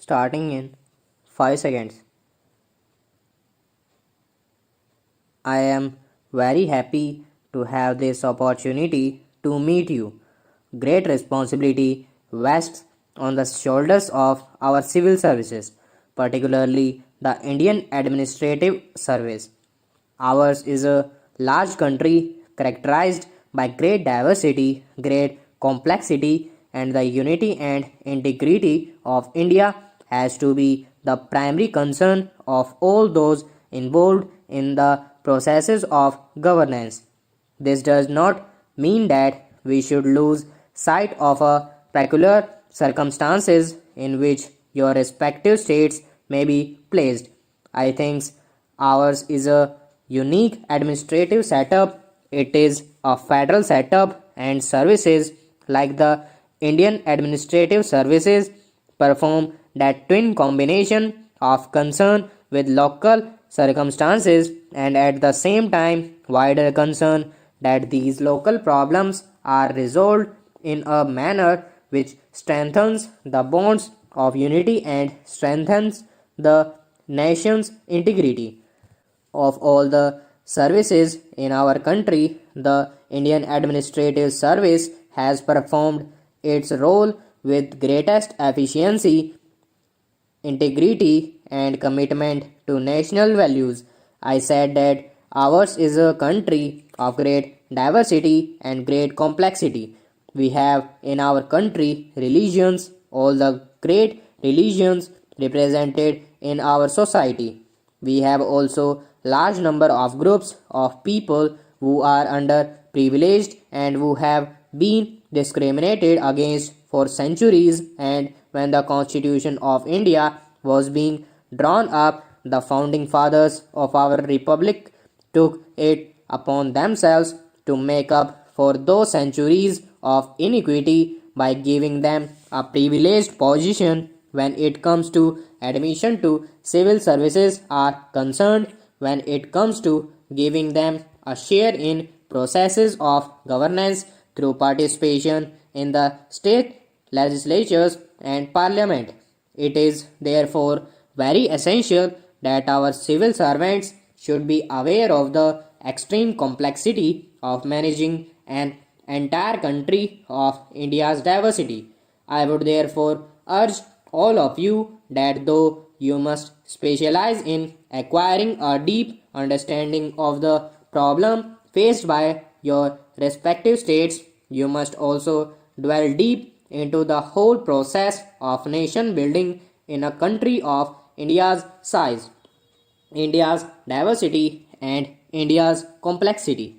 starting in 5 seconds. I am very happy to have this opportunity to meet you. Great responsibility rests on the shoulders of our civil services, particularly the Indian Administrative Service. Ours is a large country characterized by great diversity, great complexity, and the unity and integrity of India has to be the primary concern of all those involved in the processes of governance. This does not mean that we should lose sight of a peculiar circumstances in which your respective states may be placed. I think ours is a unique administrative setup. It is a federal setup, and services like the Indian Administrative Services perform that twin combination of concern with local circumstances and at the same time wider concern that these local problems are resolved in a manner which strengthens the bonds of unity and strengthens the nation's integrity. Of all the services in our country, the Indian Administrative Service has performed its role with greatest efficiency, integrity, and commitment to national values. I said that ours is a country of great diversity and great complexity. We have in our country religions, all the great religions represented in our society. We have also large number of groups of people who are underprivileged and who have been discriminated against for centuries, and when the Constitution of India was being drawn up, the founding fathers of our republic took it upon themselves to make up for those centuries of inequity by giving them a privileged position when it comes to admission to civil services are concerned, when it comes to giving them a share in processes of governance through participation in the state legislatures and parliament. It is therefore very essential that our civil servants should be aware of the extreme complexity of managing an entire country of India's diversity. I would therefore urge all of you that though you must specialize in acquiring a deep understanding of the problem faced by your respective states, you must also dwell deep into the whole process of nation building in a country of India's size, India's diversity, and India's complexity.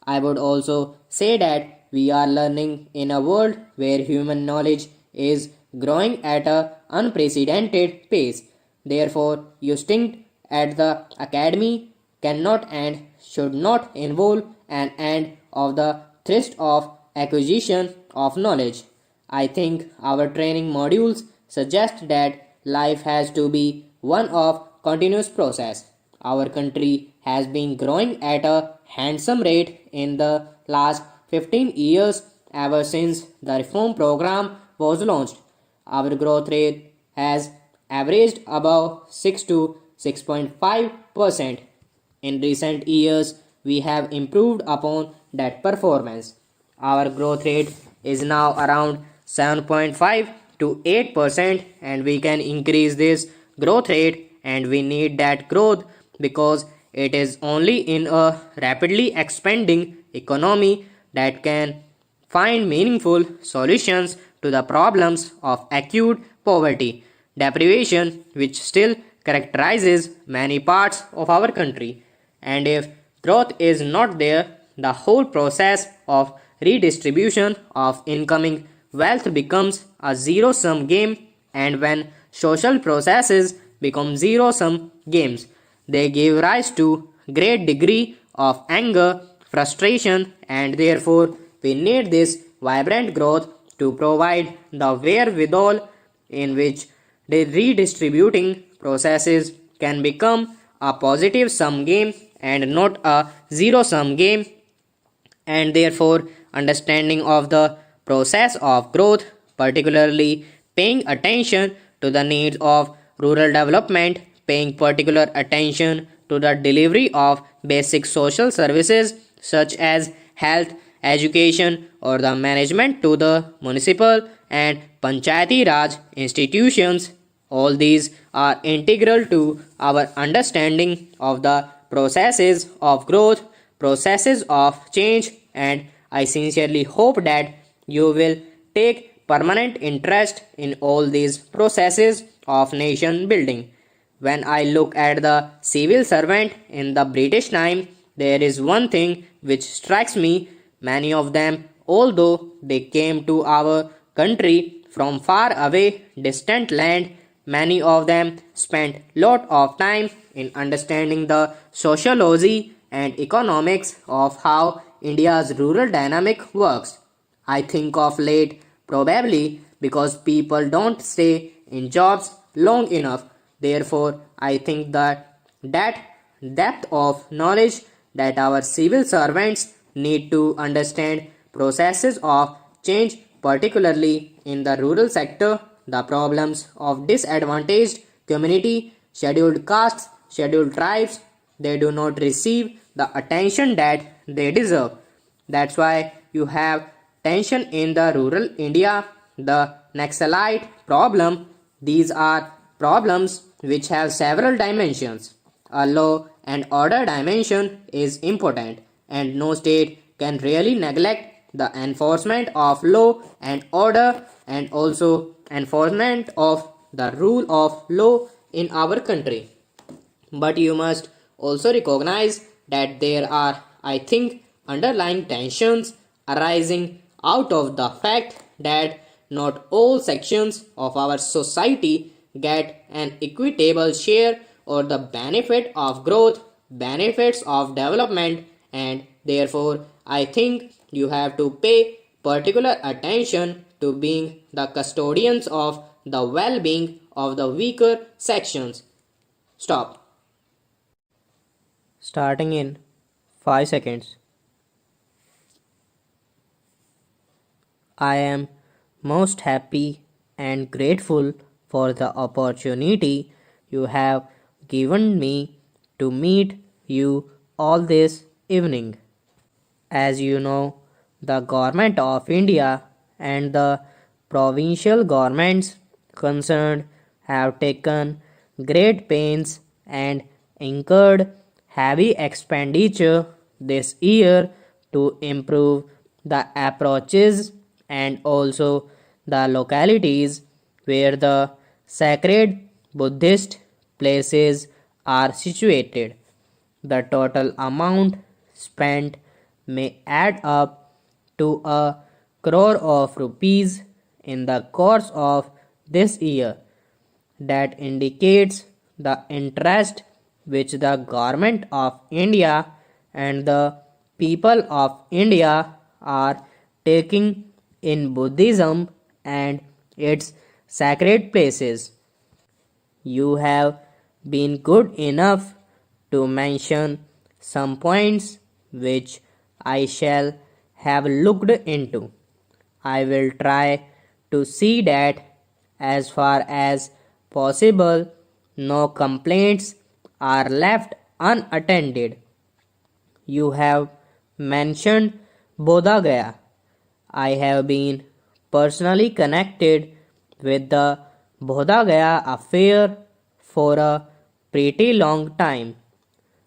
I would also say that we are learning in a world where human knowledge is growing at an unprecedented pace. Therefore, your stint at the academy cannot and should not involve an end of the thirst of acquisition of knowledge. I think our training modules suggest that life has to be one of continuous process. Our country has been growing at a handsome rate in the last 15 years ever since the reform program was launched. Our growth rate has averaged above 6 to 6.5%. In recent years, we have improved upon that performance. Our growth rate is now around 7.5 to 8%, and we can increase this growth rate, and we need that growth because it is only in a rapidly expanding economy that can find meaningful solutions to the problems of acute poverty, deprivation, which still characterizes many parts of our country. And if growth is not there, the whole process of redistribution of incoming wealth becomes a zero sum game, and when social processes become zero sum games, they give rise to great degree of anger, frustration, and therefore we need this vibrant growth to provide the wherewithal in which the redistributing processes can become a positive sum game and not a zero sum game, and therefore understanding of the process of growth, particularly paying attention to the needs of rural development, paying particular attention to the delivery of basic social services such as health, education, or the management to the municipal and Panchayati Raj institutions. All these are integral to our understanding of the processes of growth, processes of change, and I sincerely hope that you will take permanent interest in all these processes of nation building. When I look at the civil servant in the British time, there is one thing which strikes me. Many of them, although they came to our country from far away, distant land, many of them spent lot of time in understanding the sociology and economics of how India's rural dynamic works. I think of late probably because people don't stay in jobs long enough. Therefore, I think that depth of knowledge that our civil servants need to understand processes of change, particularly in the rural sector, the problems of disadvantaged community, scheduled castes, scheduled tribes, they do not receive the attention that they deserve. That's why you have tension in the rural India, the Naxalite problem. These are problems which have several dimensions. A law and order dimension is important, and no state can really neglect the enforcement of law and order and also enforcement of the rule of law in our country. But you must also recognize that there are, I think, underlying tensions arising out of the fact that not all sections of our society get an equitable share or the benefit of growth, benefits of development, and therefore I think you have to pay particular attention to being the custodians of the well being of the weaker sections. Stop. Starting in 5 seconds. I am most happy and grateful for the opportunity you have given me to meet you all this evening. As you know, the Government of India and the provincial governments concerned have taken great pains and incurred heavy expenditure this year to improve the approaches and also the localities where the sacred Buddhist places are situated. The total amount spent may add up to a crore of rupees in the course of this year. That indicates the interest which the Government of India and the people of India are taking in Buddhism and its sacred places. You have been good enough to mention some points which I shall have looked into. I will try to see that as far as possible no complaints are left unattended. You have mentioned Bodha Gaya. I have been personally connected with the Bodha Gaya affair for a pretty long time.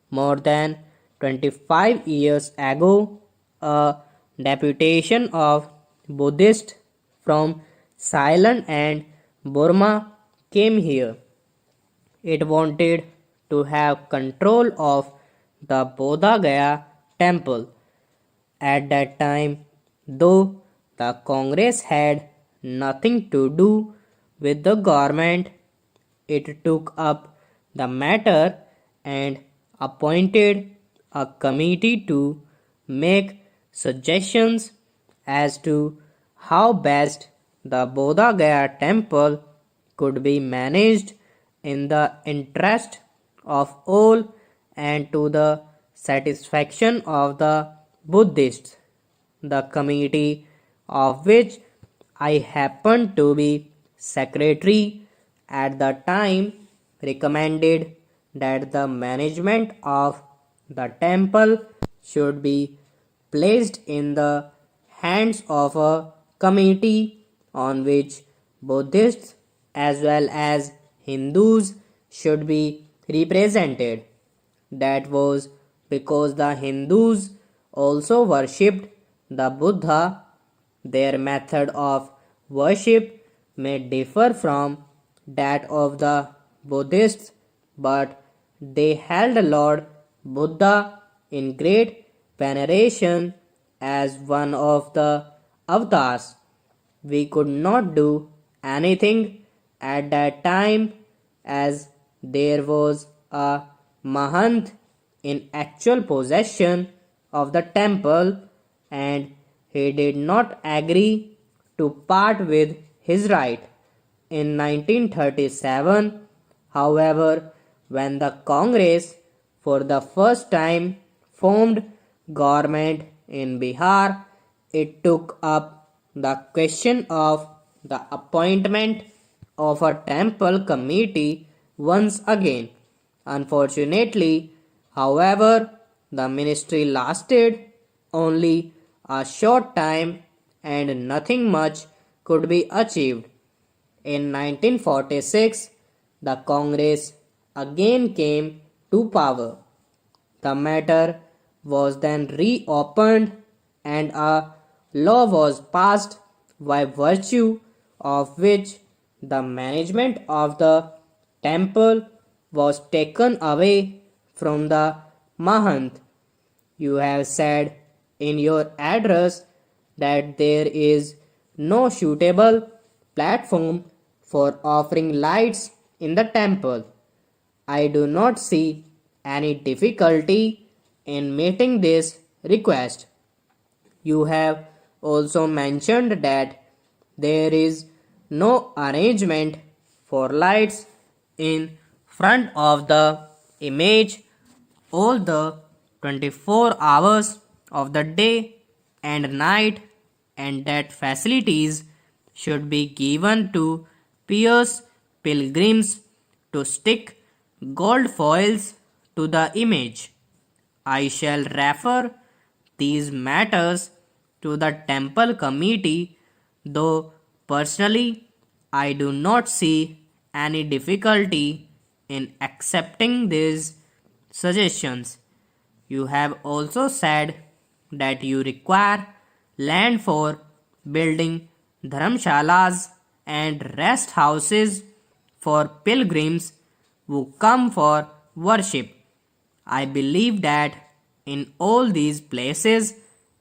More than 25 years ago, a deputation of Buddhists from Ceylon and Burma came here. It wanted to have control of the Bodha Gaya temple. At that time, though the Congress had nothing to do with the government, it took up the matter and appointed a committee to make suggestions as to how best the Bodha Gaya temple could be managed in the interest of all and to the satisfaction of the Buddhists. The committee, of which I happened to be secretary, at the time recommended that the management of the temple should be placed in the hands of a committee on which Buddhists as well as Hindus should be represented. That was because the Hindus also worshipped the Buddha. Their method of worship may differ from that of the Buddhists, but they held Lord Buddha in great veneration as one of the avatars. We could not do anything at that time as there was a Mahant in actual possession of the temple and he did not agree to part with his right. In 1937, however, when the Congress for the first time formed government in Bihar, it took up the question of the appointment of a temple committee once again. Unfortunately, however, the ministry lasted only a short time and nothing much could be achieved. In 1946, the Congress again came to power. The matter was then reopened and a law was passed by virtue of which the management of the temple was taken away from the Mahant. You have said in your address that there is no suitable platform for offering lights in the temple. I do not see any difficulty in meeting this request. You have also mentioned that there is no arrangement for lights in front of the image all the 24 hours of the day and night, and that facilities should be given to pious pilgrims to stick gold foils to the image. I shall refer these matters to the temple committee, though personally I do not see any difficulty in accepting these suggestions. You have also said that you require land for building dharamshalas and rest houses for pilgrims who come for worship. I believe that in all these places,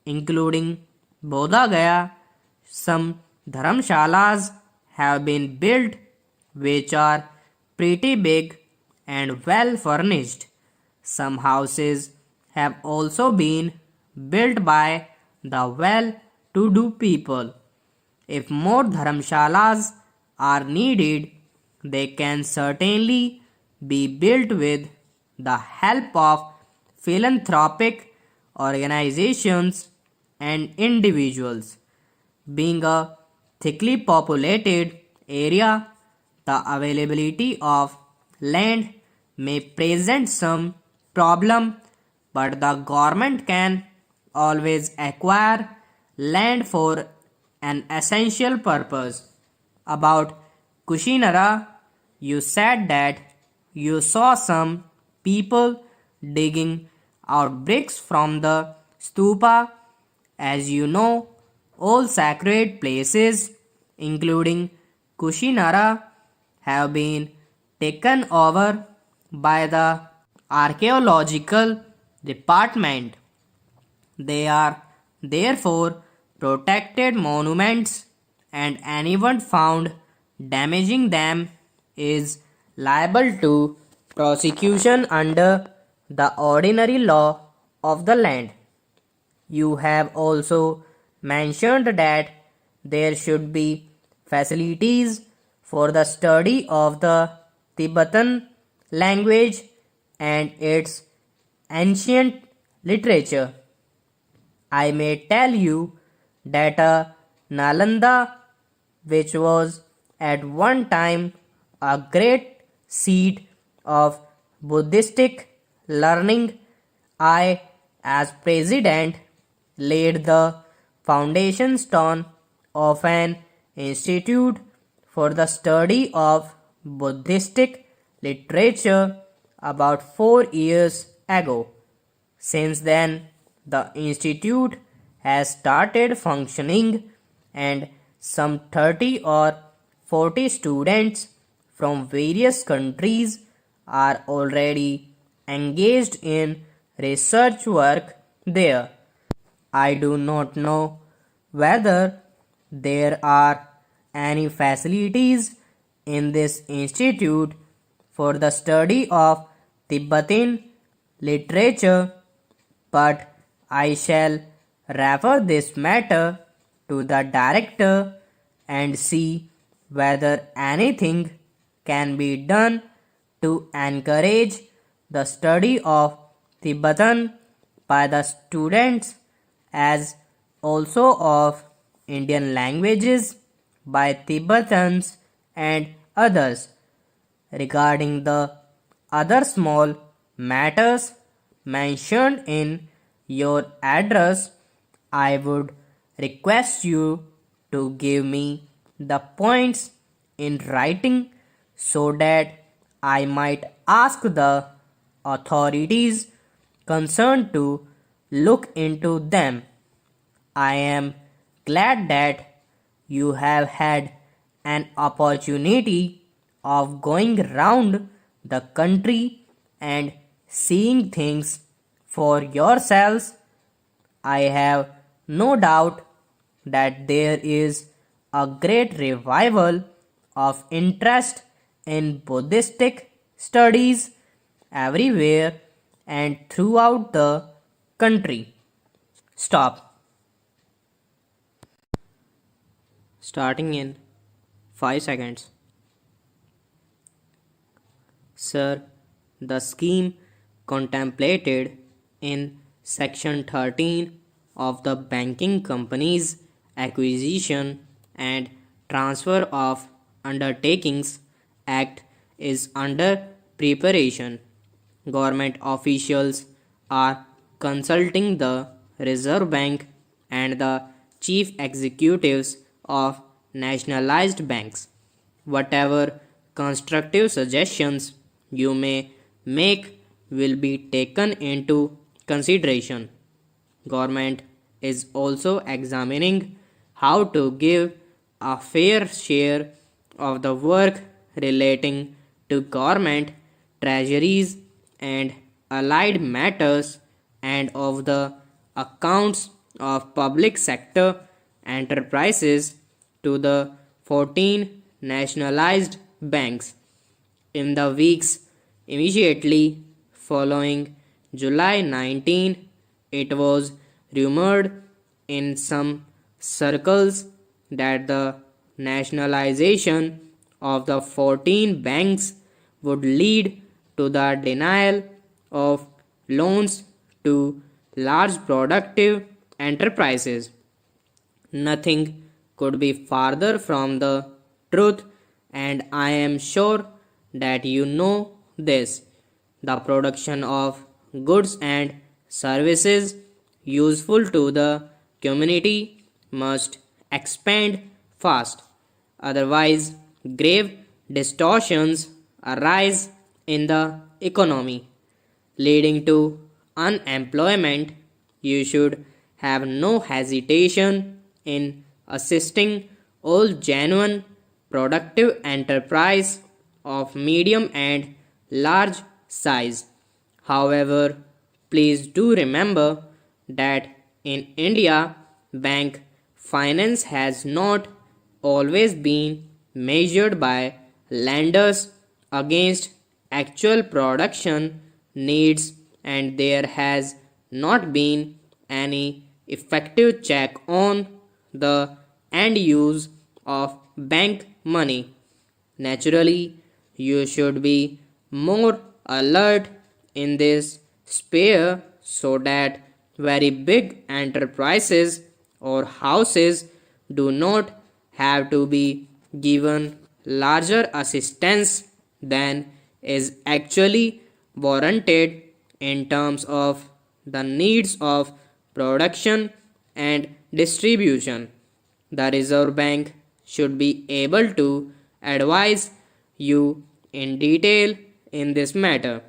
including Bodha Gaya, some dharamshalas have been built which are pretty big and well furnished. Some houses have also been built by the well-to-do people. If more dharamshalas are needed, they can certainly be built with the help of philanthropic organizations and individuals. Being a thickly populated area, the availability of land may present some problem, but the government can always acquire land for an essential purpose. About Kushinara, you said that you saw some people digging out bricks from the stupa. As you know, all sacred places, including Kushinara, have been taken over by the archaeological department. They are therefore protected monuments, and anyone found damaging them is liable to prosecution under the ordinary law of the land. You have also mentioned that there should be facilities for the study of the Tibetan language and its ancient literature. I may tell you that Nalanda, which was at one time a great seed of Buddhistic learning. I, as president, laid the foundation stone of an institute for the study of Buddhistic literature about 4 years ago. Since then, the institute has started functioning, and some 30 or 40 students from various countries are already engaged in research work there. I do not know whether there are any facilities in this institute for the study of Tibetan literature, but I shall refer this matter to the director and see whether anything can be done to encourage the study of Tibetan by the students as also of Indian languages by Tibetans and others. Regarding the other small matters mentioned in your address, I would request you to give me the points in writing so that I might ask the authorities concerned to look into them. I am glad that you have had an opportunity of going round the country and seeing things for yourselves. I have no doubt that there is a great revival of interest in Buddhistic studies everywhere and throughout the country. Stop. Starting in 5 seconds. Sir, the scheme contemplated in Section 13 of the Banking Companies Acquisition and Transfer of Undertakings Act is under preparation. Government officials are consulting the Reserve Bank and the chief executives of nationalized banks. Whatever constructive suggestions you may make will be taken into consideration. Government is also examining how to give a fair share of the work relating to government treasuries and allied matters and of the accounts of public sector enterprises to the 14 nationalized banks. In the weeks immediately following July 19, it was rumored in some circles that the nationalization of the 14 banks would lead to the denial of loans to large productive enterprises. Nothing could be farther from the truth, and I am sure that you know this. The production of goods and services useful to the community must expand fast. Otherwise, grave distortions arise in the economy, leading to unemployment. You should have no hesitation in assisting all genuine productive enterprise of medium and large size. However, please do remember that in India, bank finance has not always been measured by lenders against actual production needs, and there has not been any effective check on the end use of bank money. Naturally, you should be more alert in this sphere so that very big enterprises or houses do not have to be given larger assistance than is actually warranted in terms of the needs of production and distribution. The Reserve Bank should be able to advise you in detail in this matter.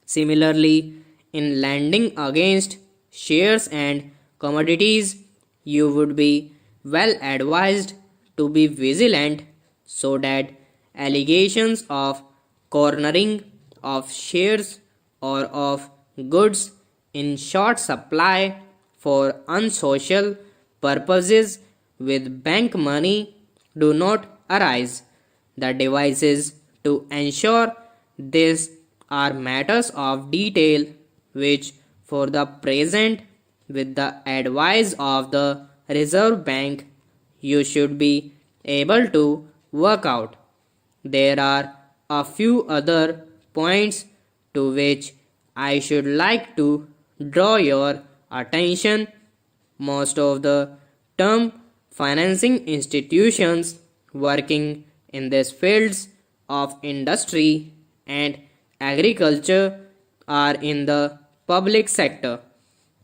Similarly, in lending against shares and commodities, you would be well advised to be vigilant so that allegations of cornering of shares or of goods in short supply for unsocial purposes with bank money do not arise. The devices to ensure this are matters of detail which, for the present, with the advice of the Reserve Bank, you should be able to work out. There are a few other points to which I should like to draw your attention. Most of the term financing institutions working in these fields of industry and agriculture are in the public sector.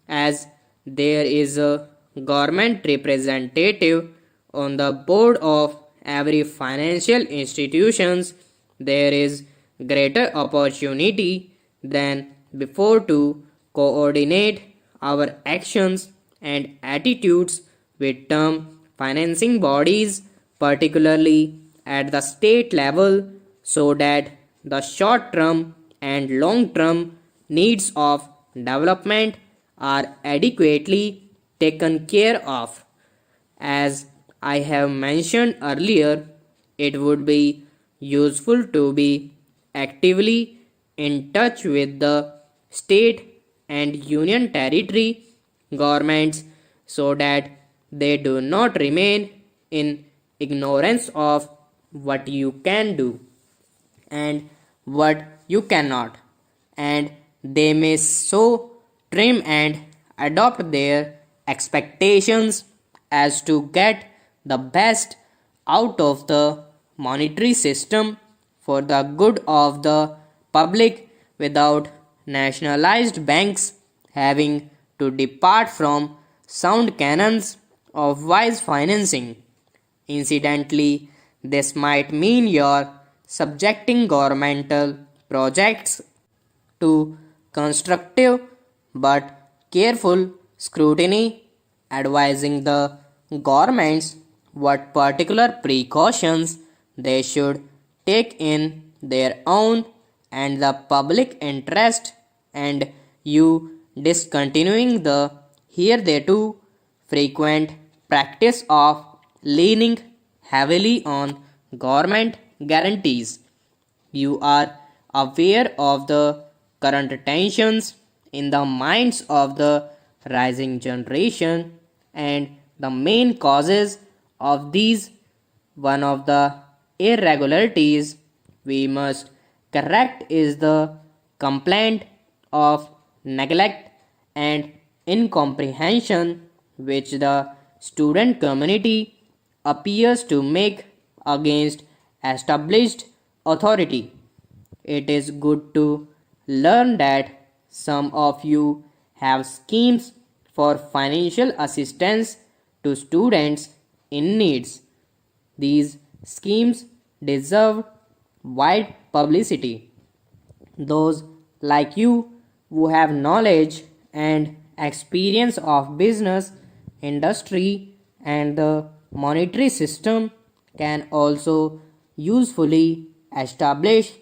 As there is a government representative on the board of every financial institutions, there is greater opportunity than before to coordinate our actions and attitudes with term financing bodies, particularly at the state level, so that the short term and long term needs of development are adequately taken care of. As I have mentioned earlier, it would be useful to be actively in touch with the state and union territory governments so that they do not remain in ignorance of what you can do and what you cannot, and they may so trim and adopt their expectations as to get the best out of the monetary system for the good of the public without nationalized banks having to depart from sound canons of wise financing. Incidentally, this might mean your subjecting governmental projects to constructive but careful scrutiny, advising the governments what particular precautions they should take in their own and the public interest, and you discontinuing the hitherto frequent practice of leaning heavily on government guarantees. You are aware of the current tensions in the minds of the rising generation, and the main causes of these, one of the irregularities we must correct is the complaint of neglect and incomprehension which the student community appears to make against established authority. It is good to learn that some of you have schemes for financial assistance to students in needs. These schemes deserve wide publicity. Those like you who have knowledge and experience of business, industry, and the monetary system can also usefully establish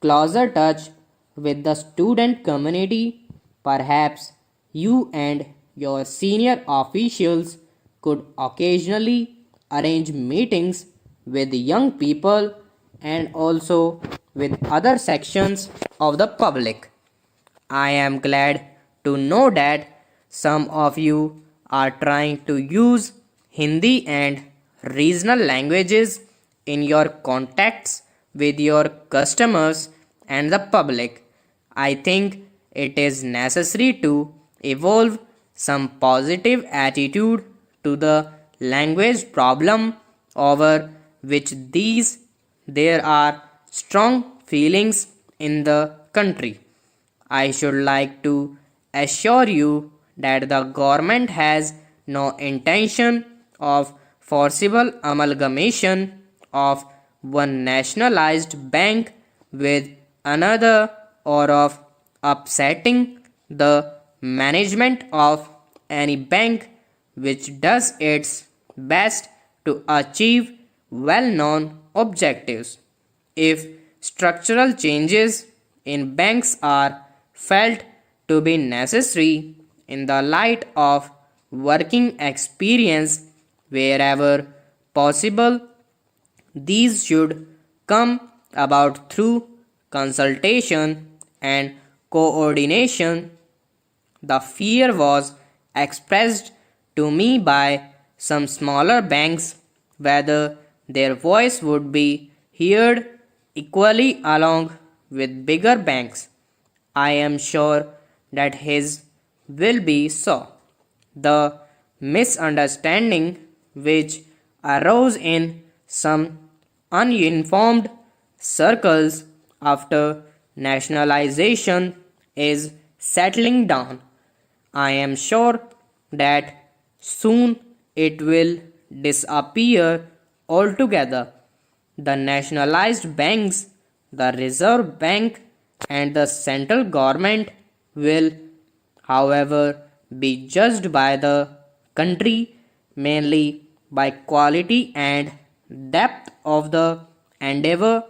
closer touch with the student community. Perhaps you and your senior officials could occasionally arrange meetings with young people and also with other sections of the public. I am glad to know that some of you are trying to use Hindi and regional languages in your contacts with your customers and the public. I think it is necessary to evolve some positive attitude to the language problem over which these there are strong feelings in the country. I should like to assure you that the government has no intention of forcible amalgamation of one nationalized bank with another or of upsetting the management of any bank which does its best to achieve well known objectives. If structural changes in banks are felt to be necessary in the light of working experience wherever possible, these should come about through consultation and coordination. The fear was expressed to me by some smaller banks whether their voice would be heard equally along with bigger banks. I am sure that his will be so. The misunderstanding which arose in some uninformed circles after nationalization is settling down. I am sure that soon it will disappear altogether. The nationalized banks, the Reserve Bank, and the central government will, however, be judged by the country mainly by quality and depth of the endeavor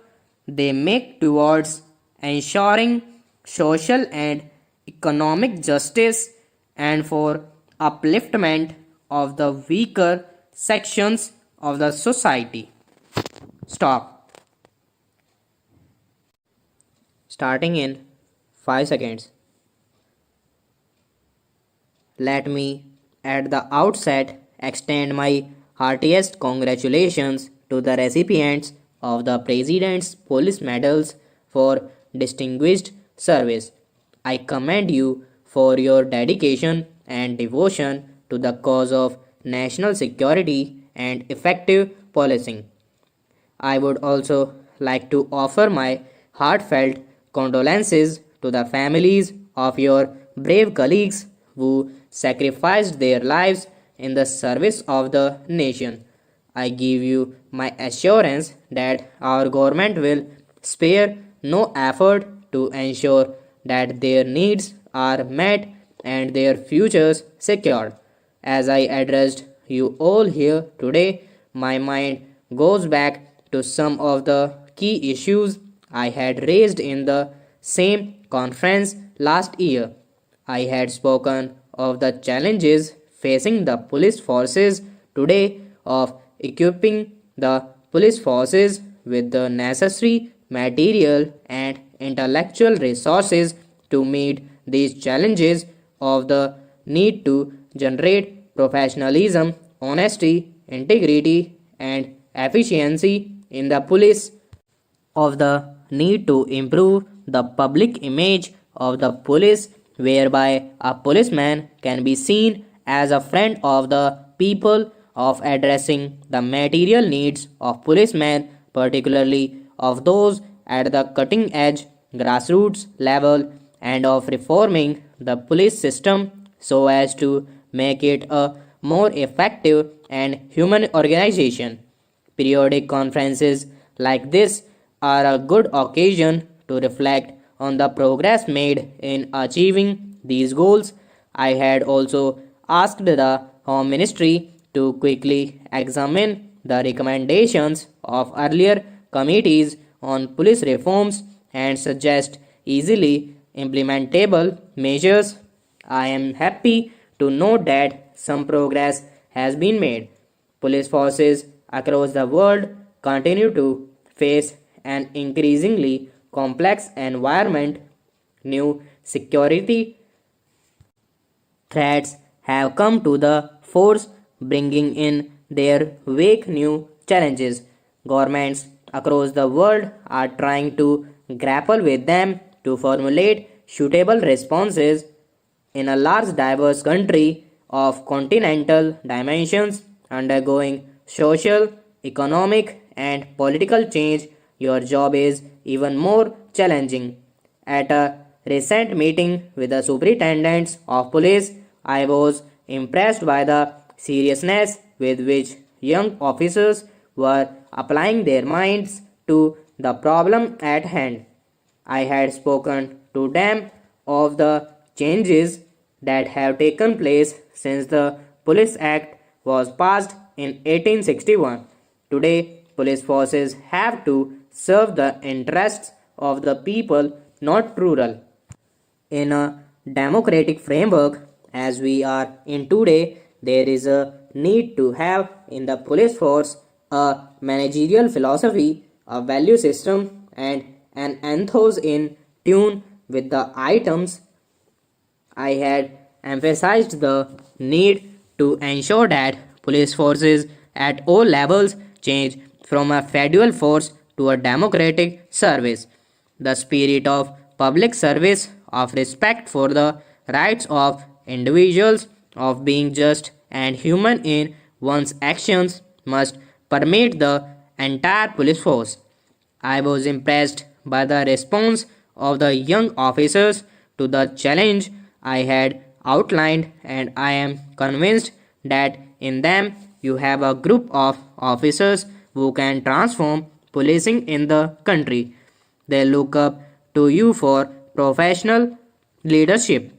they make towards ensuring social and economic justice and for upliftment of the weaker sections of the society. Stop. Starting in 5 seconds. Let me at the outset extend my heartiest congratulations to the recipients of the President's Police Medals for distinguished service. I commend you for your dedication and devotion to the cause of national security and effective policing. I would also like to offer my heartfelt condolences to the families of your brave colleagues who sacrificed their lives in the service of the nation. I give you my assurance that our government will spare no effort to ensure that their needs are met and their futures secured. As I addressed you all here today, my mind goes back to some of the key issues I had raised in the same conference last year. I had spoken of the challenges facing the police forces today of equipping the police forces with the necessary material and intellectual resources to meet these challenges of the need to generate professionalism, honesty, integrity, and efficiency in the police, of the need to improve the public image of the police, whereby a policeman can be seen as a friend of the people, of addressing the material needs of policemen, particularly of those at the cutting edge grassroots level, and of reforming the police system so as to make it a more effective and human organization. Periodic conferences like this are a good occasion to reflect on the progress made in achieving these goals. I had also asked the Home Ministry to quickly examine the recommendations of earlier committees on police reforms and suggest easily implementable measures. I am happy to note that some progress has been made. Police forces across the world continue to face an increasingly complex environment. New security threats have come to the force, bringing in their wake new challenges. Governments across the world are trying to grapple with them to formulate suitable responses. In a large diverse country of continental dimensions undergoing social, economic, and political change, your job is even more challenging. At a recent meeting with the superintendents of police, I was impressed by the seriousness with which young officers were applying their minds to the problem at hand. I had spoken to them of the changes that have taken place since the Police Act was passed in 1861. Today, police forces have to serve the interests of the people, not rural. In a democratic framework, as we are in today, there is a need to have in the police force a managerial philosophy, a value system, and an ethos in tune with the items. I had emphasized the need to ensure that police forces at all levels change from a federal force to a democratic service. The spirit of public service, of respect for the rights of individuals, of being just and human in one's actions must permeate the entire police force. I was impressed by the response of the young officers to the challenge I had outlined, and I am convinced that in them you have a group of officers who can transform policing in the country. They look up to you for professional leadership.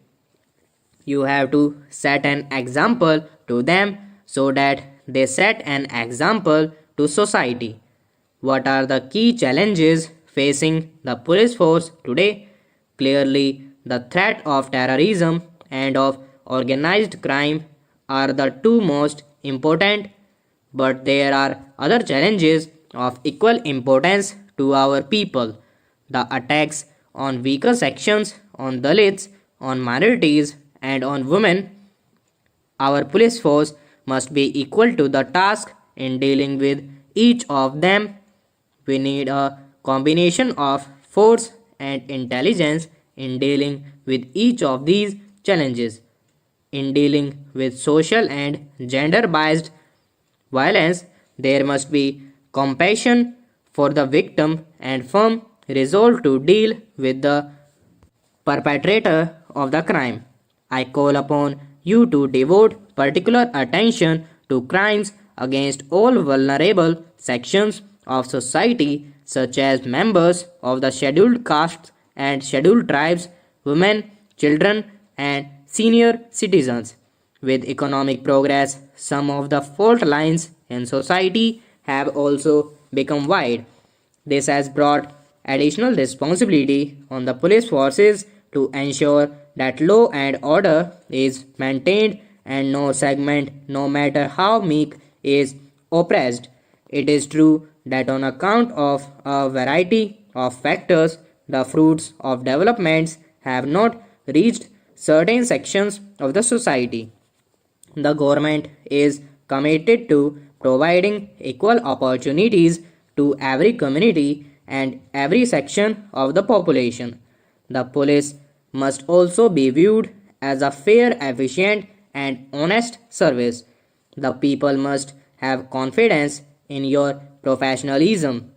You have to set an example to them so that they set an example to society. What are the key challenges facing the police force today? Clearly, the threat of terrorism and of organized crime are the two most important, but there are other challenges of equal importance to our people. The attacks on weaker sections, on Dalits, on minorities, and on women. Our police force must be equal to the task in dealing with each of them. We need a combination of force and intelligence in dealing with each of these challenges. In dealing with social and gender biased violence, there must be compassion for the victim and firm resolve to deal with the perpetrator of the crime. I call upon you to devote particular attention to crimes against all vulnerable sections of society, such as members of the scheduled castes and scheduled tribes, women, children, and senior citizens. With economic progress, some of the fault lines in society have also become wide. This has brought additional responsibility on the police forces to ensure that law and order is maintained and no segment, no matter how meek, is oppressed. It is true that on account of a variety of factors, the fruits of developments have not reached certain sections of the society. The government is committed to providing equal opportunities to every community and every section of the population. The police must also be viewed as a fair, efficient, and honest service. The people must have confidence in your professionalism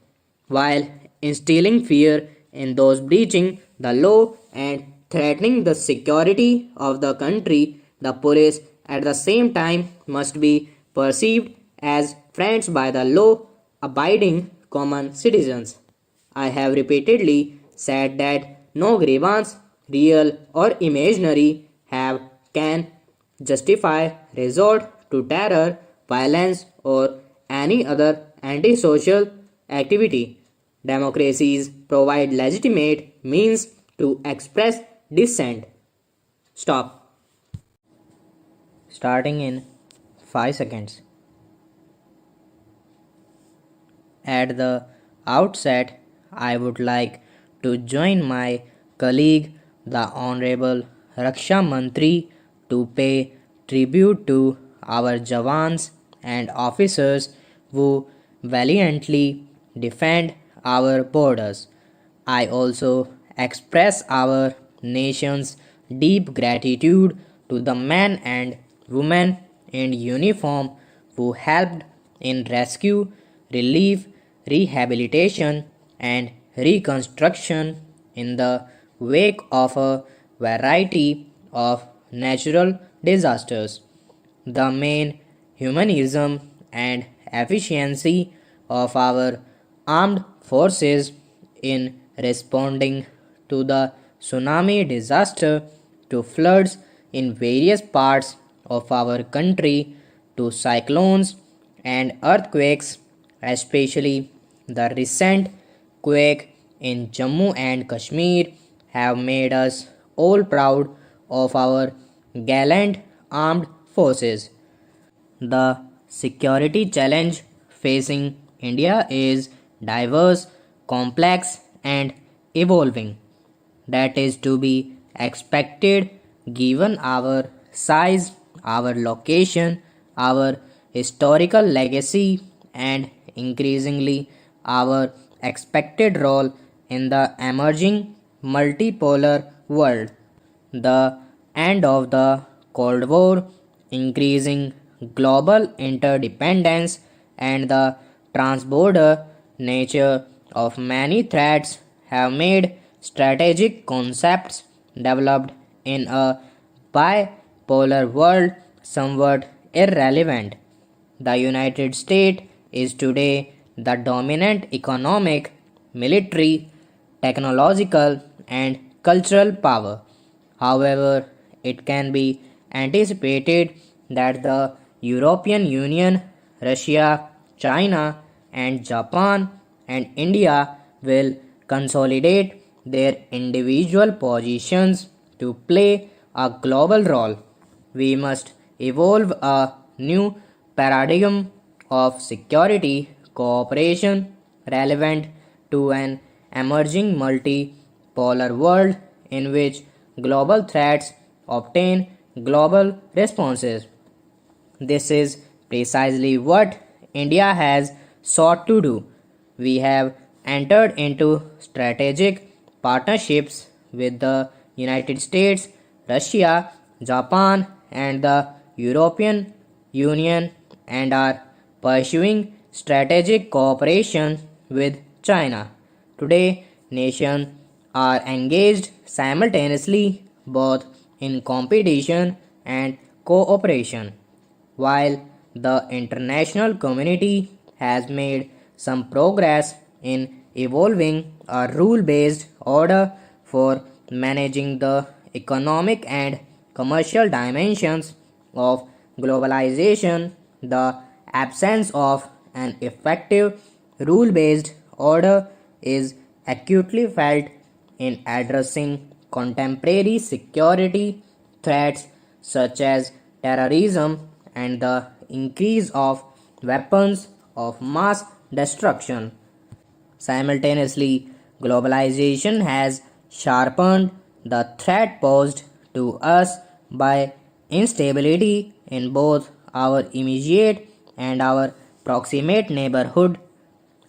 while instilling fear in those breaching the law and threatening the security of the country. The police at the same time must be perceived as friends by the law abiding common citizens. I have repeatedly said that no grievance, real or imaginary, have can justify resort to terror, violence, or any other antisocial activity. Democracies provide legitimate means to express dissent. Stop. Starting in 5 seconds. At the outset, I would like to join my colleague, the Honorable Raksha Mantri, to pay tribute to our Jawans and officers who valiantly defend our borders. I also express our nation's deep gratitude to the men and women in uniform who helped in rescue, relief, rehabilitation, and reconstruction in the wake of a variety of natural disasters. The main humanism and efficiency of our armed forces in responding to the tsunami disaster, to floods in various parts of our country, to cyclones and earthquakes, especially the recent quake in Jammu and Kashmir, have made us all proud of our gallant armed forces. The security challenge facing India is diverse, complex, and evolving. That is to be expected given our size, our location, our historical legacy, and increasingly our expected role in the emerging multipolar world. The end of the Cold War, increasing global interdependence, and the transborder nature of many threats have made strategic concepts developed in a bipolar world somewhat irrelevant. The United States is today the dominant economic, military, technological, and cultural power. However, it can be anticipated that the European Union, Russia, China, and Japan and India will consolidate their individual positions to play a global role. We must evolve a new paradigm of security cooperation relevant to an emerging multipolar world in which global threats obtain global responses. This is precisely what India has sought to do. We have entered into strategic partnerships with the United States, Russia, Japan, and the European Union and are pursuing strategic cooperation with China. Today, nations are engaged simultaneously both in competition and cooperation. While the international community has made some progress in evolving a rule based order for managing the economic and commercial dimensions of globalization, the absence of an effective rule based order is acutely felt in addressing contemporary security threats such as terrorism and the increase of weapons of mass destruction. Simultaneously, globalization has sharpened the threat posed to us by instability in both our immediate and our proximate neighborhood.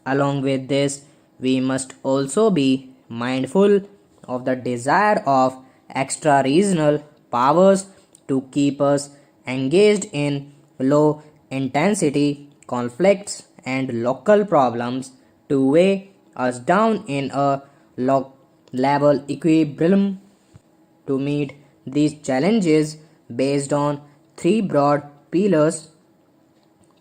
Along with this, we must also be mindful of the desire of extra regional powers to keep us engaged in low intensity conflicts and local problems to weigh us down in a low level equilibrium. To meet these challenges based on three broad pillars.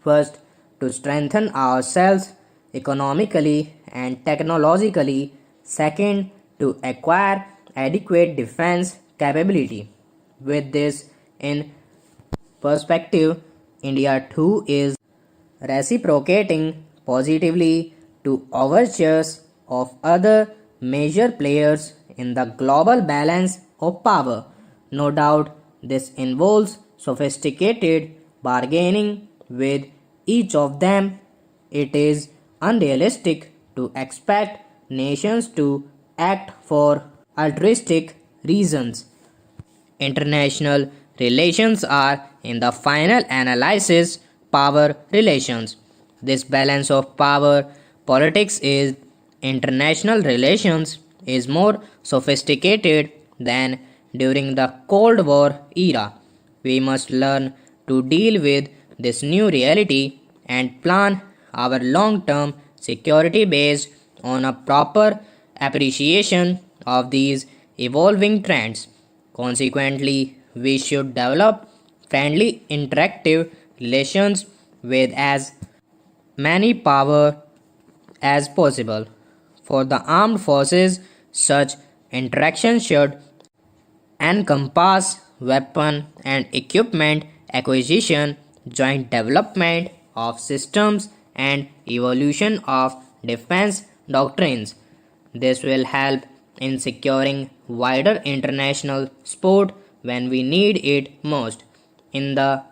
First, to strengthen ourselves economically and technologically. Second, to acquire adequate defense capability. With this in perspective, India too is reciprocating positively to overtures of other major players in the global balance of power. No doubt, this involves sophisticated bargaining with each of them. It is unrealistic to expect nations to act for altruistic reasons. International relations are, in the final analysis, power relations. This balance of power politics is international relations is more sophisticated than during the Cold War era. We must learn to deal with this new reality and plan our long term security based on a proper appreciation of these evolving trends. Consequently, we should develop friendly interactive relations with as many power as possible. For the armed forces, such interaction should encompass weapon and equipment acquisition, joint development of systems, and evolution of defense doctrines. This will help in securing wider international support when we need it most. In the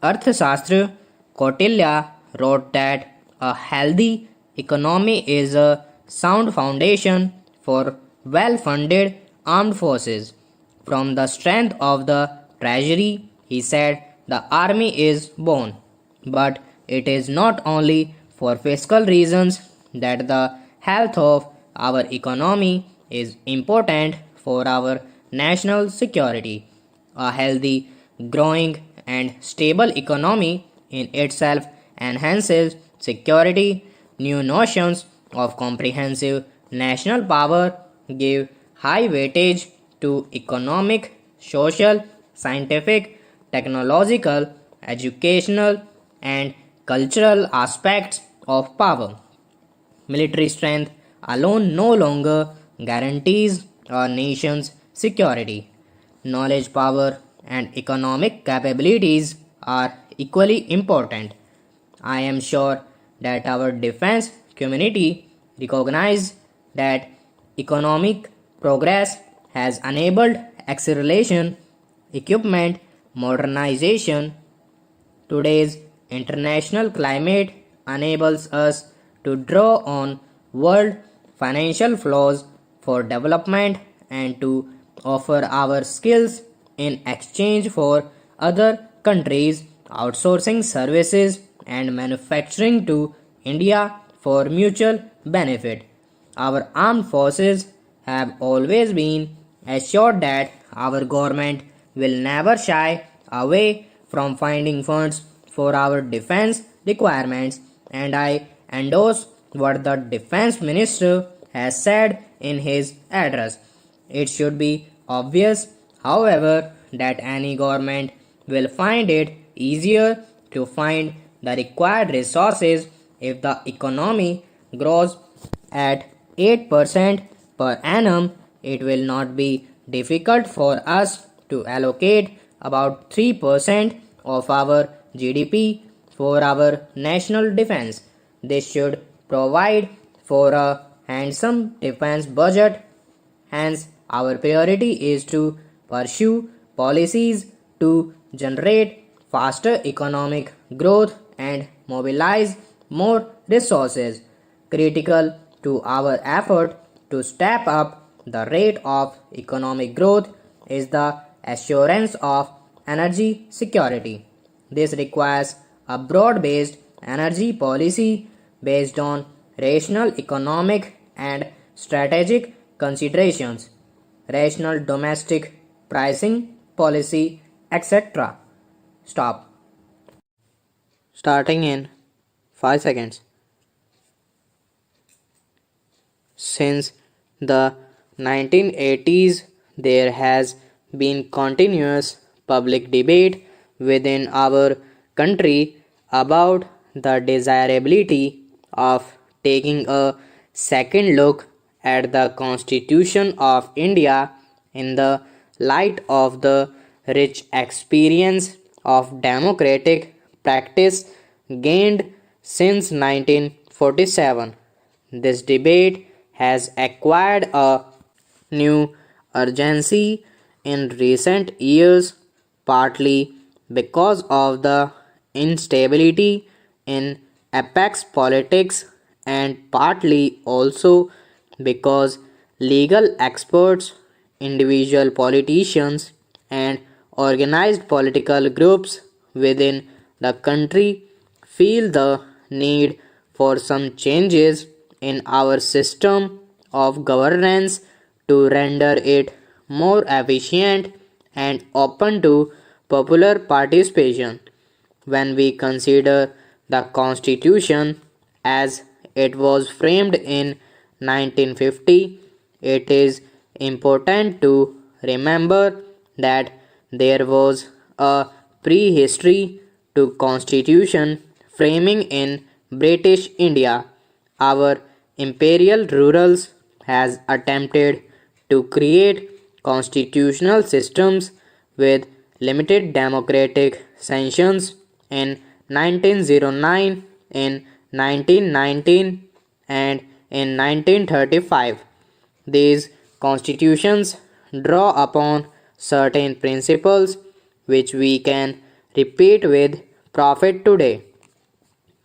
Arthashastra, Kautilya wrote that a healthy economy is a sound foundation for well funded armed forces. From the strength of the treasury, he said, the army is born. But it is not only for fiscal reasons that the health of our economy is important for our national security. A healthy, growing, and stable economy in itself enhances security. New notions of comprehensive national power give high weightage to economic, social, scientific, technological, educational, and cultural aspects of power. Military strength alone no longer guarantees a nation's security. Knowledge, power, and economic capabilities are equally important. I am sure that our defense community recognizes that economic progress has enabled acceleration, equipment modernization. Today's international climate enables us to draw on world financial flows for development and to offer our skills in exchange for other countries outsourcing services and manufacturing to India for mutual benefit. Our armed forces have always been assured that our government will never shy away from finding funds for our defense requirements, and I endorse what the defense minister has said in his address. It should be obvious, however, that any government will find it easier to find the required resources if the economy grows at 8% per annum. It will not be difficult for us to allocate about 3% of our GDP for our national defense. This should provide for a handsome defense budget. Hence, our priority is to pursue policies to generate faster economic growth and mobilize more resources. Critical to our effort to step up the rate of economic growth is the assurance of energy security. This requires a broad based energy policy based on rational economic and strategic considerations, rational domestic pricing policy, etc. Stop. Starting in 5 seconds. Since the 1980s, there has been continuous public debate within our country about the desirability of taking a second look at the Constitution of India in the light of the rich experience of democratic practice gained since 1947. This debate has acquired a new urgency in recent years, partly because of the instability in apex politics and partly also because legal experts, individual politicians, and organized political groups within the country feel the need for some changes in our system of governance to render it more efficient and open to popular participation. When we consider the Constitution as it was framed in 1950, it is important to remember that there was a prehistory to constitution framing in British India. Our imperial rulers has attempted to create constitutional systems with limited democratic sanctions in 1909, in 1919, and in 1935. These constitutions draw upon certain principles which we can repeat with profit today.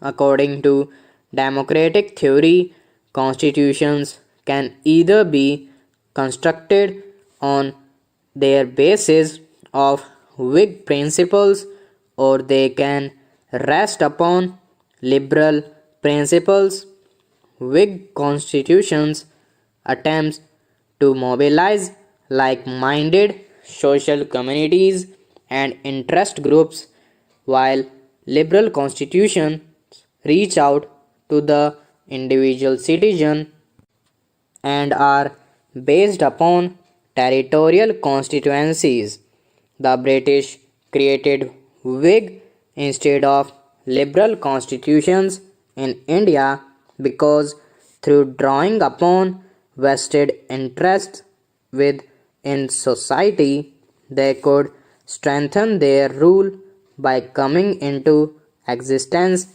According to democratic theory, constitutions can either be constructed on their basis of Whig principles or they can rest upon liberal principles. Whig constitutions attempts to mobilize like-minded social communities and interest groups, while liberal constitutions reach out to the individual citizen and are based upon territorial constituencies. The British created Whig instead of liberal constitutions in India because through drawing upon vested interests within society, they could strengthen their rule by coming into existence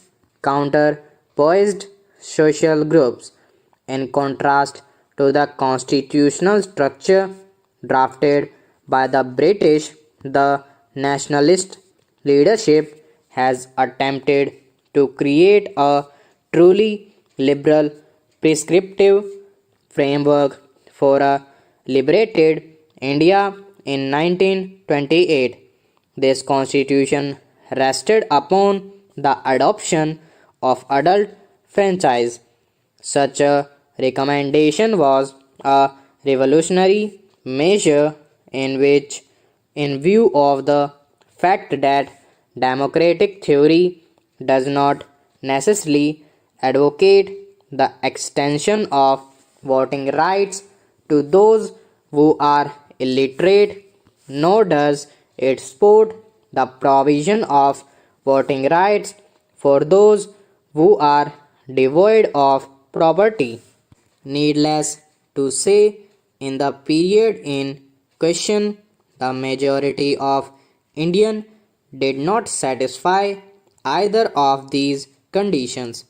counterpoised social groups. In contrast to the constitutional structure drafted by the British, the nationalist leadership has attempted to create a truly liberal prescriptive framework for a liberated India in 1928. This constitution rested upon the adoption of adult franchise. Such a recommendation was a revolutionary measure in view of the fact that democratic theory does not necessarily advocate the extension of voting rights to those who are illiterate, nor does it support the provision of voting rights for those who are devoid of property. Needless to say, in the period in question, the majority of Indians did not satisfy either of these conditions.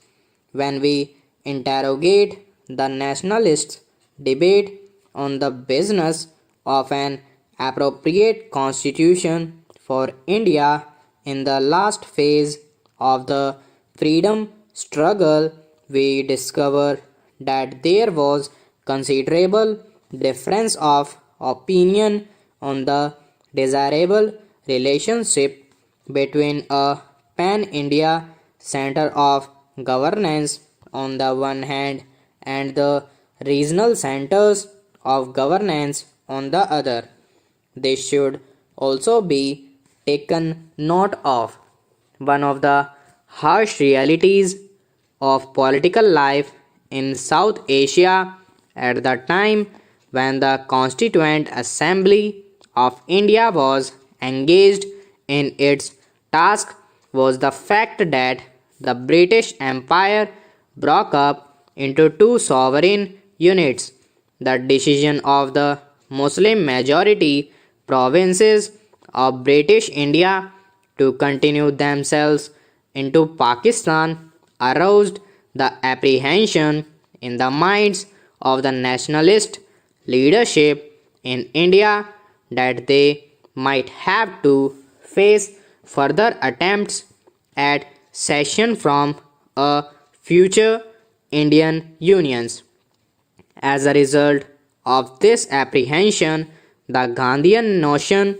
When we interrogate the nationalists' debate on the business of an appropriate constitution for India in the last phase of the freedom struggle, we discover that there was considerable difference of opinion on the desirable relationship between a pan-India center of governance on the one hand and the regional centers of governance on the other. This should also be taken note of. One of the harsh realities of political life in South Asia at the time when the Constituent Assembly of India was engaged in its task was the fact that the British Empire broke up into two sovereign units. The decision of the Muslim majority provinces of British India to continue themselves into Pakistan aroused the apprehension in the minds of the nationalist leadership in India that they might have to face further attempts at secession from a future Indian unions. As a result of this apprehension, the Gandhian notion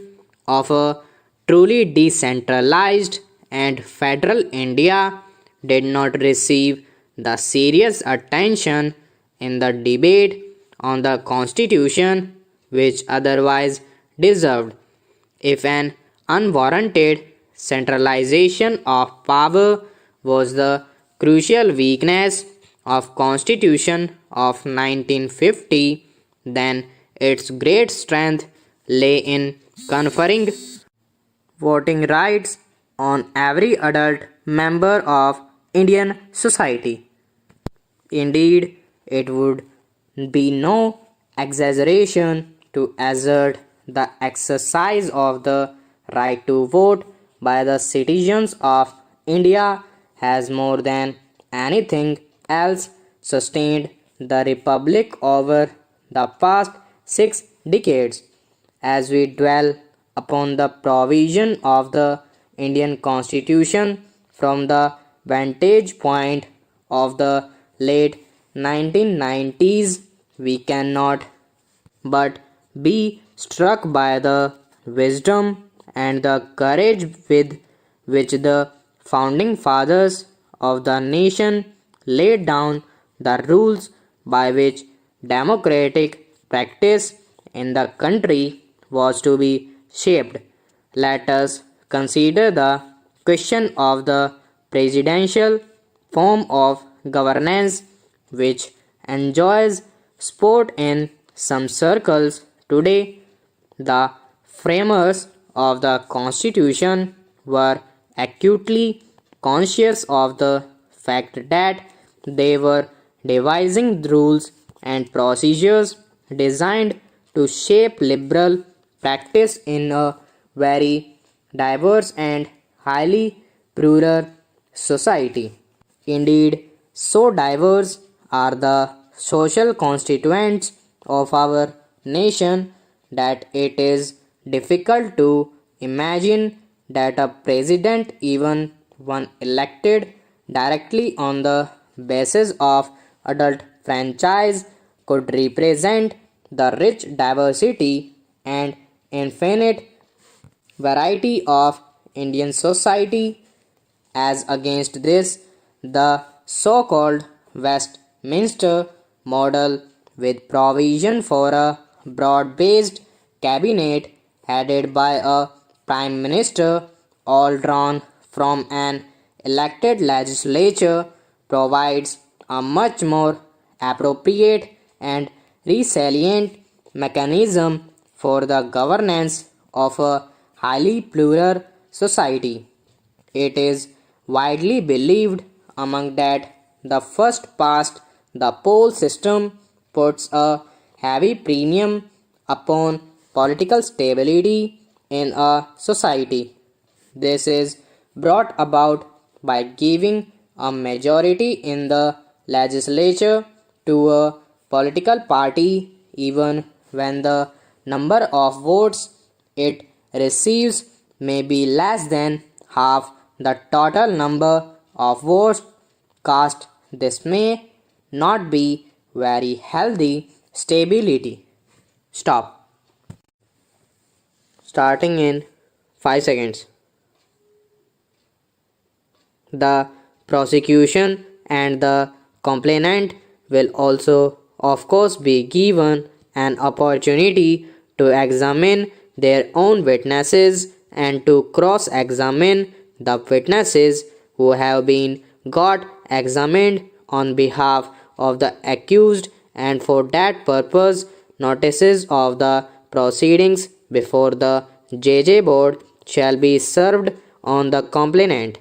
of a truly decentralized and federal India did not receive the serious attention in the debate on the constitution which otherwise deserved. If an unwarranted centralization of power was the crucial weakness of Constitution of 1950, then its great strength lay in conferring voting rights on every adult member of Indian society. Indeed, it would be no exaggeration to assert the exercise of the right to vote by the citizens of India has more than anything else sustained the Republic over the past 6 decades. As we dwell upon the provision of the Indian Constitution from the vantage point of the late 1990s, we cannot but be struck by the wisdom and the courage with which the founding fathers of the nation laid down the rules by which democratic practice in the country was to be shaped. Let us consider the question of the presidential form of governance which enjoys sport in some circles today. The framers of the Constitution were acutely conscious of the fact that they were devising rules and procedures designed to shape liberal practice in a very diverse and highly plural society. Indeed, so diverse are the social constituents of our nation that it is difficult to imagine that a president, even one elected directly on the basis of adult franchise, could represent the rich diversity and infinite variety of Indian society. As against this, the so called Westminster model, with provision for a broad based cabinet headed by a prime minister, all drawn from an elected legislature, provides a much more appropriate and resilient mechanism for the governance of a highly plural society. It is widely believed among that the first past the poll system puts a heavy premium upon political stability in a society. This is brought about by giving a majority in the legislature to a political party even when the number of votes it receives may be less than half the total number of votes cast. This may not be very healthy stability. Stop. Starting in 5 seconds. The prosecution and the complainant will also, of course, be given an opportunity to examine their own witnesses and to cross examine the witnesses who have been got examined on behalf of the accused, and for that purpose notices of the proceedings before the JJ board shall be served on the complainant,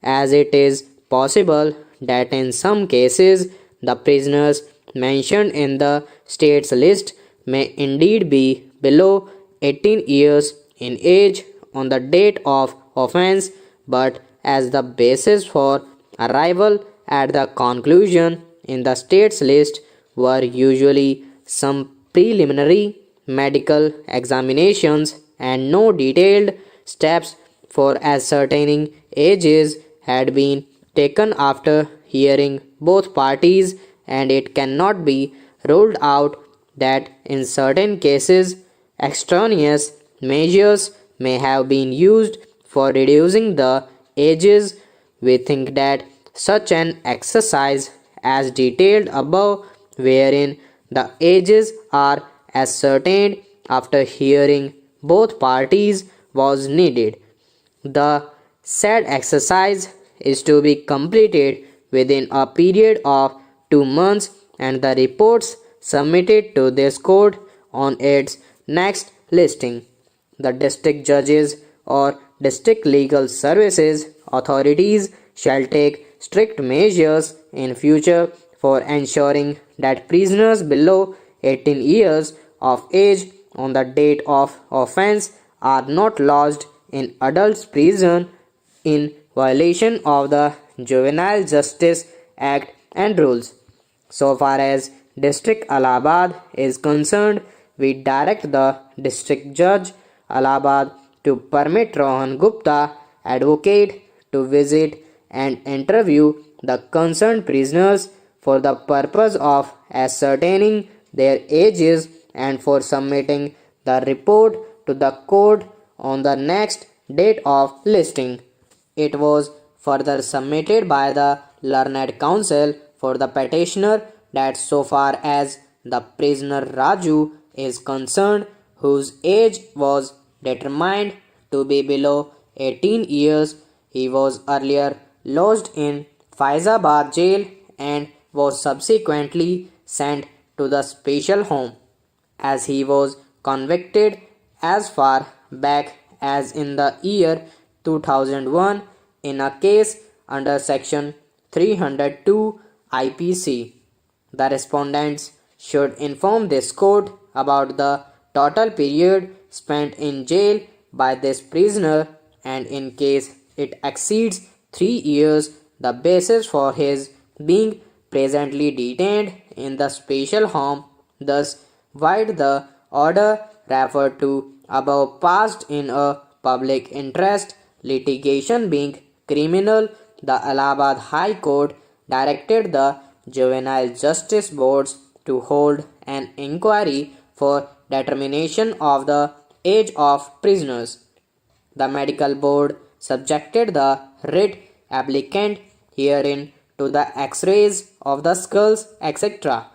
as it is possible that in some cases the prisoners mentioned in the state's list may indeed be below 18 years in age on the date of offense, but as the basis for arrival at the conclusion in the state's list were usually some preliminary medical examinations and no detailed steps for ascertaining ages had been taken after hearing both parties, and it cannot be ruled out that in certain cases extraneous measures may have been used for reducing the ages. We think that such an exercise as detailed above, wherein the ages are ascertained after hearing both parties, was needed. The said exercise is to be completed within a period of 2 months, and the reports submitted to this court on its next listing. The district judges or district legal services authorities shall take strict measures in future for ensuring that prisoners below 18 years of age on the date of offence are not lodged in adults' prison in violation of the Juvenile Justice Act and rules. So far as District Allahabad is concerned, we direct the District Judge Allahabad to permit Rohan Gupta, advocate, to visit and interview the concerned prisoners for the purpose of ascertaining their ages and for submitting the report to the court on the next date of listing. It was further submitted by the learned counsel for the petitioner that so far as the prisoner Raju is concerned, whose age was determined to be below 18 years, he was earlier lodged in Faizabad jail and was subsequently sent to the special home, as he was convicted as far back as in the year 2001 in a case under section 302 IPC. The respondents should inform this court about the total period spent in jail by this prisoner, and in case it exceeds 3 years, the basis for his being presently detained in the special home. Thus, while the order referred to above passed in a public interest litigation being criminal, the Allahabad High Court directed the Juvenile Justice Boards to hold an inquiry for determination of the age of prisoners. The medical board subjected the writ applicant herein to the x-rays of the skulls, etc.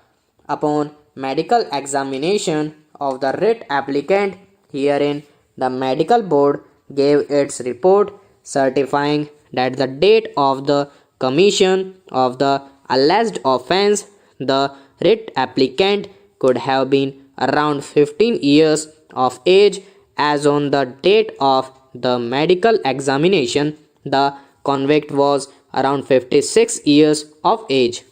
Upon medical examination of the writ applicant herein, the medical board gave its report certifying that the date of the commission of the alleged offence, the writ applicant could have been around 15 years of age, as on the date of the medical examination the convict was around 56 years of age.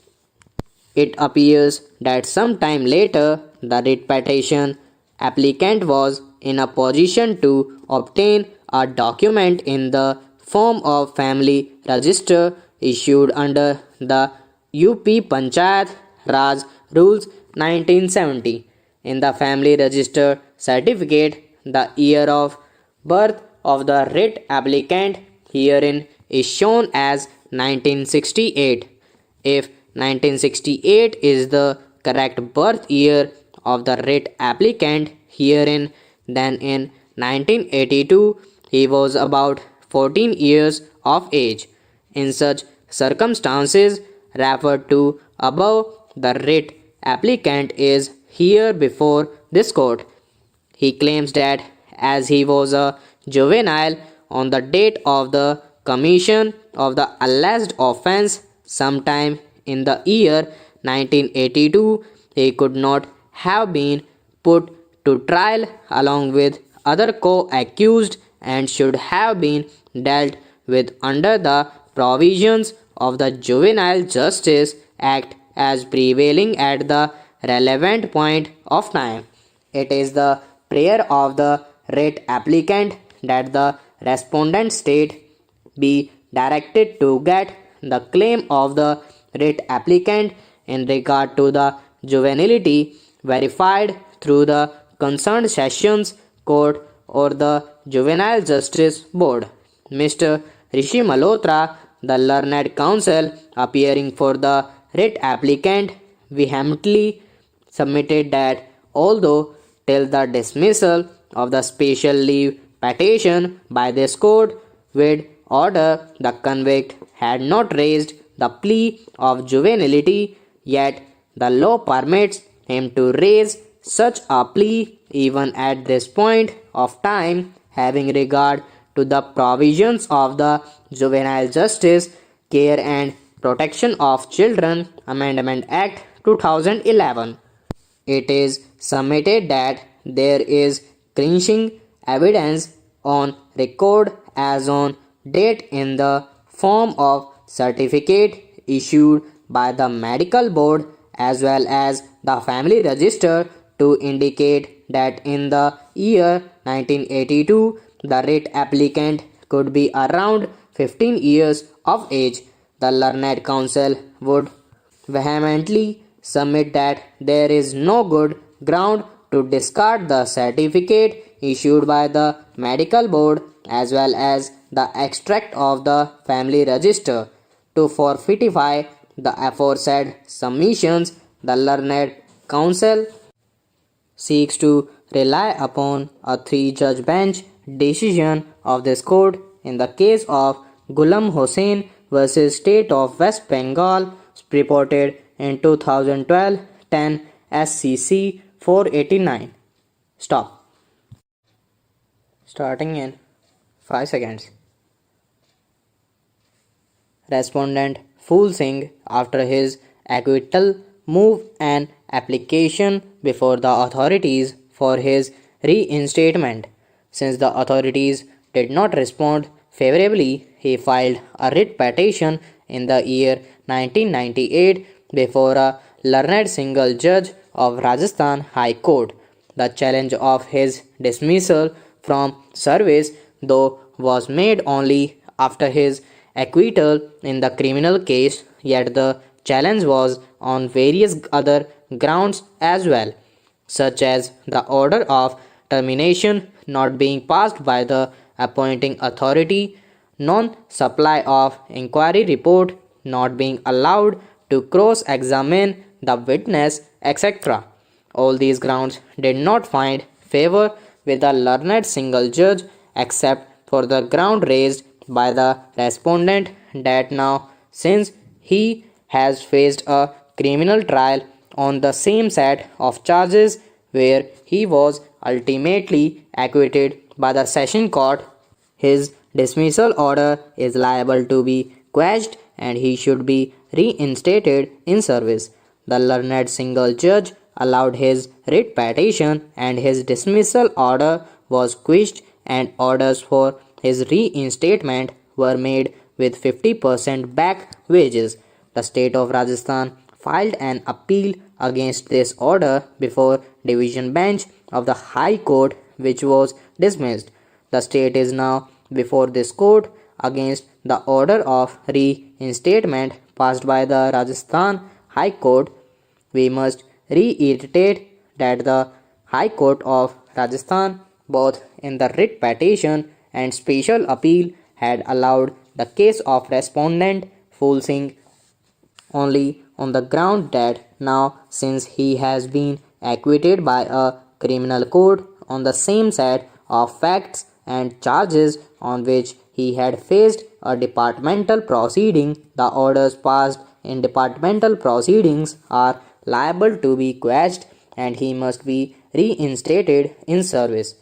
It appears that some time later the writ petition applicant was in a position to obtain a document in the form of family register issued under the UP Panchayat Raj Rules 1970. In the family register certificate, the year of birth of the writ applicant herein is shown as 1968. If 1968 is the correct birth year of the writ applicant herein, then in 1982 he was about 14 years of age. In such circumstances referred to above, the writ applicant is here before this court. He claims that as he was a juvenile on the date of the commission of the alleged offence sometime in the year 1982, he could not have been put to trial along with other co-accused and should have been dealt with under the provisions of the Juvenile Justice Act as prevailing at the relevant point of time. It is the prayer of the writ applicant that the respondent state be directed to get the claim of the writ applicant in regard to the juvenility verified through the concerned sessions court or the Juvenile Justice Board. Mr. Rishi Malhotra, the learned counsel appearing for the writ applicant, vehemently submitted that although till the dismissal of the special leave petition by this court with order the convict had not raised the plea of juvenility, yet the law permits him to raise such a plea even at this point of time, having regard to the provisions of the Juvenile Justice Care and Protection of Children Amendment Act 2011. It is submitted that there is clinching evidence on record as on date in the form of certificate issued by the medical board as well as the family register to indicate that in the year 1982 the writ applicant could be around 15 years of age. The learned counsel would vehemently submit that there is no good ground to discard the certificate issued by the medical board as well as the extract of the family register. To forfeitify the aforesaid submissions, the learned counsel seeks to rely upon a three-judge bench decision of this court in the case of Ghulam Hossain versus State of West Bengal, reported in 2012 10 SCC 489. Stop. Starting in 5 seconds. Respondent Phul Singh, after his acquittal, moved an application before the authorities for his reinstatement. Since the authorities did not respond favorably, he filed a writ petition in the year 1998 before a learned single judge of Rajasthan High Court. The challenge of his dismissal from service, though, was made only after his acquittal in the criminal case, yet the challenge was on various other grounds as well, such as the order of termination not being passed by the appointing authority, non-supply of inquiry report, not being allowed to cross-examine the witness, etc. All these grounds did not find favor with the learned single judge except for the ground raised by the respondent that now, since he has faced a criminal trial on the same set of charges where he was ultimately acquitted by the session court, his dismissal order is liable to be quashed and he should be reinstated in service. The learned single judge allowed his writ petition and his dismissal order was quashed and orders for his reinstatement were made with 50% back wages. The state of Rajasthan filed an appeal against this order before Division Bench of the High Court, which was dismissed. The state is now before this court against the order of reinstatement passed by the Rajasthan High Court. We must reiterate that the High Court of Rajasthan, both in the writ petition and special appeal, had allowed the case of respondent Phul Singh only on the ground that now, since he has been acquitted by a criminal court on the same set of facts and charges on which he had faced a departmental proceeding, the orders passed in departmental proceedings are liable to be quashed and he must be reinstated in service.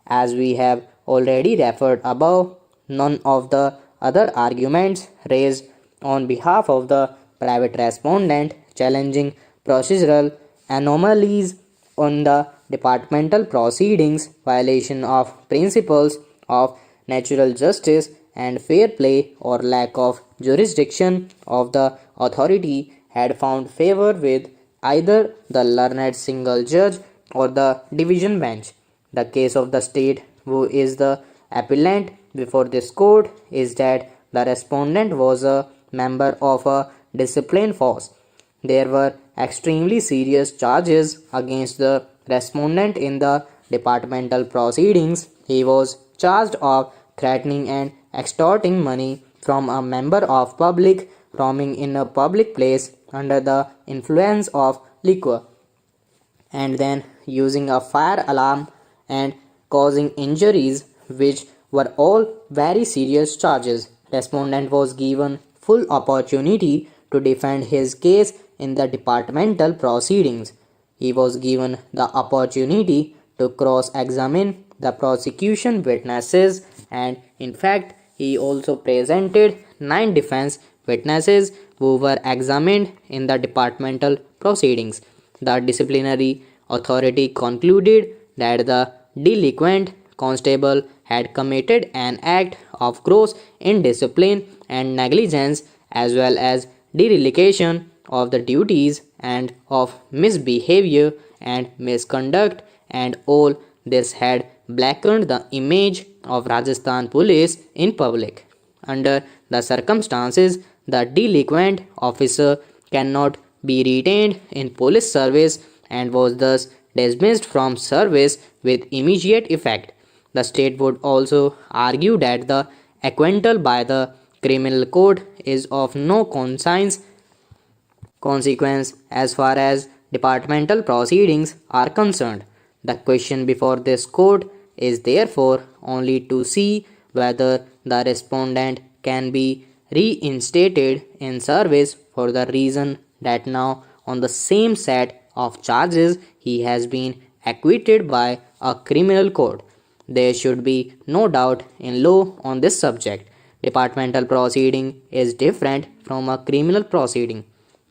As we have already referred above, none of the other arguments raised on behalf of the private respondent challenging procedural anomalies on the departmental proceedings, violation of principles of natural justice and fair play, or lack of jurisdiction of the authority had found favor with either the learned single judge or the division bench. The case of the state, who is the appellant before this court, is that the respondent was a member of a discipline force. There were extremely serious charges against the respondent in the departmental proceedings. He was charged of threatening and extorting money from a member of public, roaming in a public place under the influence of liquor, and then using a fire alarm and causing injuries, which were all very serious charges. Respondent was given full opportunity to defend his case in the departmental proceedings. He was given the opportunity to cross-examine the prosecution witnesses, and in fact he also presented 9 defense witnesses who were examined in the departmental proceedings. The disciplinary authority concluded that the delinquent constable had committed an act of gross indiscipline and negligence as well as dereliction of the duties and of misbehavior and misconduct, and all this had blackened the image of Rajasthan police in public. Under the circumstances, the delinquent officer cannot be retained in police service and was thus dismissed from service with immediate effect. The state would also argue that the acquittal by the criminal code is of no consequence as far as departmental proceedings are concerned. The question before this court is therefore only to see whether the respondent can be reinstated in service for the reason that now on the same set of charges he has been acquitted by a criminal court. There should be no doubt in law on this subject. Departmental proceeding is different from a criminal proceeding.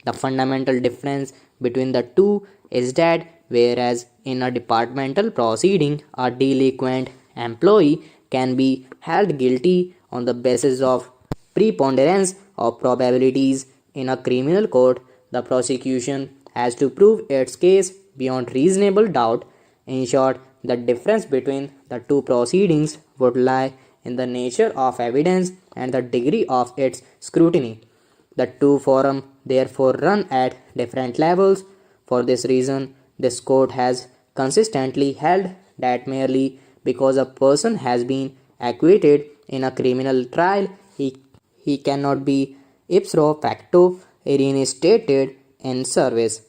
The fundamental difference between the two is that whereas in a departmental proceeding, a delinquent employee can be held guilty on the basis of preponderance of probabilities, in a criminal court, the prosecution has to prove its case beyond reasonable doubt. In short, the difference between the two proceedings would lie in the nature of evidence and the degree of its scrutiny. The two forums therefore run at different levels. For this reason, this court has consistently held that merely because a person has been acquitted in a criminal trial, he cannot be ipso facto reinstated in service.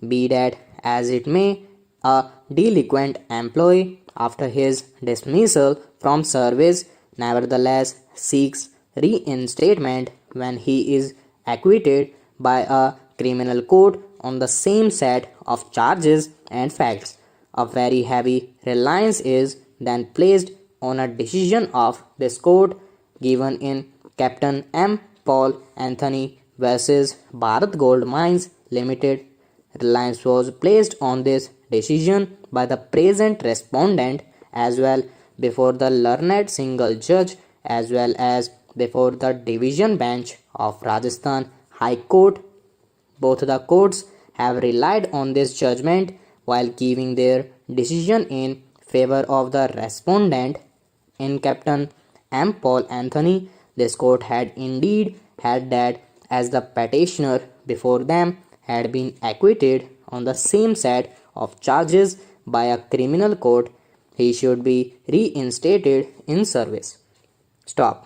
Be that as it may, a delinquent employee, after his dismissal from service, nevertheless seeks reinstatement when he is acquitted by a criminal court on the same set of charges and facts. A very heavy reliance is then placed on a decision of this court given in Captain M. Paul Anthony versus Bharat Gold Mines Limited. Reliance was placed on this decision by the present respondent as well before the learned single judge as well as before the division bench of Rajasthan High Court. Both the courts have relied on this judgment while giving their decision in favor of the respondent. In Captain M. Paul Anthony, this court had indeed held that as the petitioner before them had been acquitted on the same set of charges by a criminal court, he should be reinstated in service. Stop.